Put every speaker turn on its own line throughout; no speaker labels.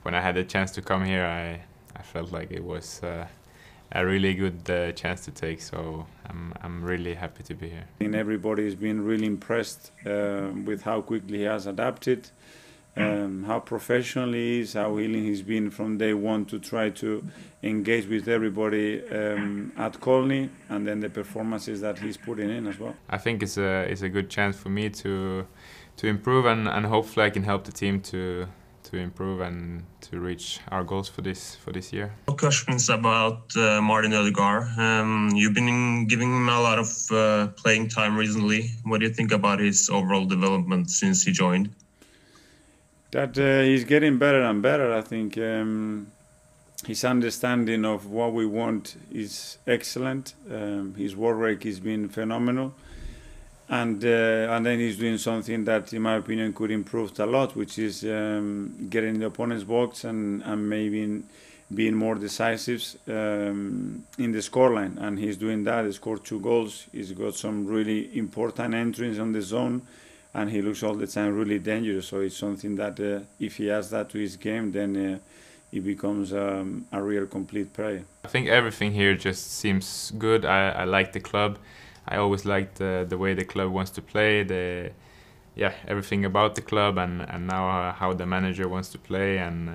when I had the chance to come here, I felt like it was a really good chance to take. So I'm really happy to be here.
And everybody has been really impressed with how quickly he has adapted, how professional he is, how willing he's been from day one to try to engage with everybody at Colney, and then the performances that he's putting in as well.
I think it's a good chance for me to improve, and hopefully I can help the team to improve and to reach our goals for this year.
Questions about Martin Odegaard. You've been giving him a lot of playing time recently. What do you think about his overall development since he joined?
That he's getting better and better. I think his understanding of what we want is excellent. His work rate has been phenomenal, and then he's doing something that, in my opinion, could improve a lot, which is getting in the opponent's box and maybe being more decisive in the scoreline. And he's doing that. He scored 2 goals. He's got some really important entries on the zone, and he looks all the time really dangerous. So it's something that if he adds that to his game, then he becomes a real complete player.
I think everything here just seems good. I like the club. I always liked the way the club wants to play, everything about the club, and now how the manager wants to play. And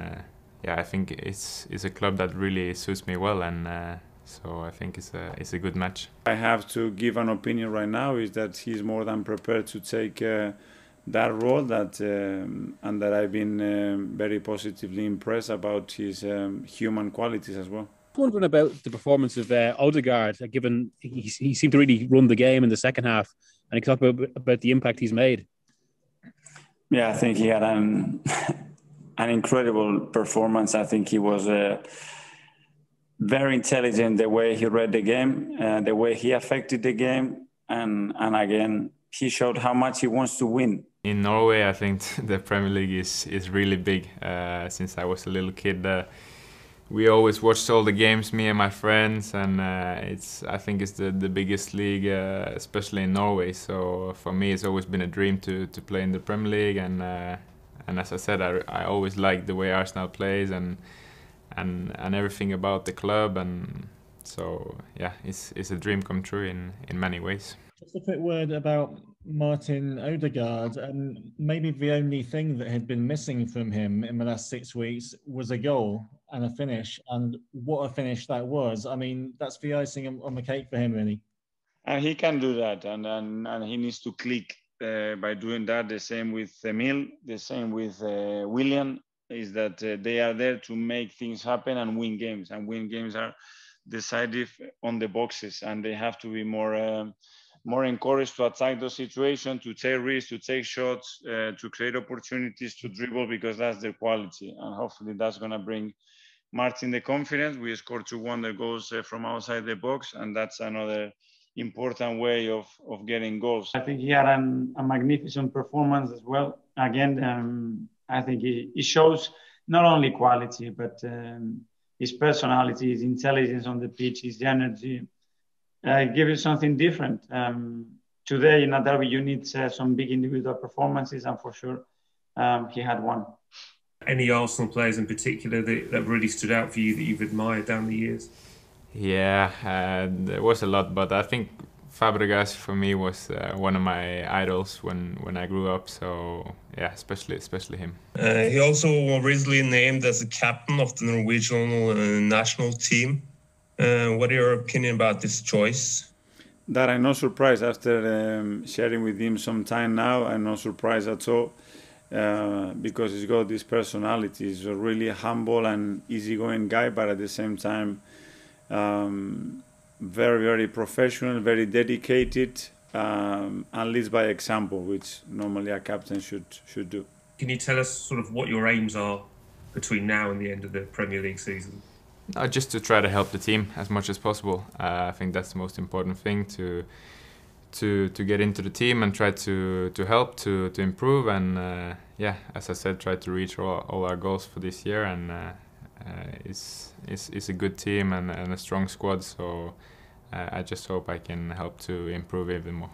I think it's a club that really suits me well, and so I think it's a good match.
I have to give an opinion right now, is that he's more than prepared to take that role, and that I've been very positively impressed about his human qualities as well.
Wondering about the performance of Odegaard, given he seemed to really run the game in the second half, and he talked about the impact he's made.
Yeah, I think he had an incredible performance. I think he was very intelligent the way he read the game, the way he affected the game, and again, he showed how much he wants to win.
In Norway, I think the Premier League is really big. Since I was a little kid, we always watched all the games, me and my friends, and I think it's the biggest league, especially in Norway. So for me, it's always been a dream to play in the Premier League, and as I said, I always liked the way Arsenal plays and everything about the club, and so yeah, it's a dream come true in many ways.
Just a quick word about Martin Odegaard, and maybe the only thing that had been missing from him in the last 6 weeks was a goal and a finish, and what a finish that was. I mean, that's the icing on the cake for him, really.
And he can do that, and he needs to click by doing that. The same with Emil, the same with William, is that they are there to make things happen and win games, and win games are decisive on the boxes, and they have to be more encouraged to attack those situations, to take risks, to take shots, to create opportunities, to dribble, because that's their quality. And hopefully that's going to bring Martin the confidence. We scored 2 wonder goals from outside the box, and that's another important way of getting goals. I think he had a magnificent performance as well. Again, I think he shows not only quality, but his personality, his intelligence on the pitch, his energy. Give you something different. Today in a derby, you need some big individual performances, and for sure, he had one.
Any Arsenal players in particular that really stood out for you that you've admired down the years?
Yeah, there was a lot, but I think Fabregas for me was one of my idols when I grew up. So yeah, especially him.
He also was recently named as the captain of the Norwegian national team. What are your opinion about this choice?
That I'm not surprised after sharing with him some time now. I'm not surprised at all because he's got this personality. He's a really humble and easygoing guy, but at the same time, very, very professional, very dedicated, and leads by example, which normally a captain should do.
Can you tell us sort of what your aims are between now and the end of the Premier League season?
Just to try to help the team as much as possible. I think that's the most important thing, to get into the team and try to help, to improve, and as I said, try to reach all our goals for this year. And it's a good team and a strong squad, so I just hope I can help to improve even more.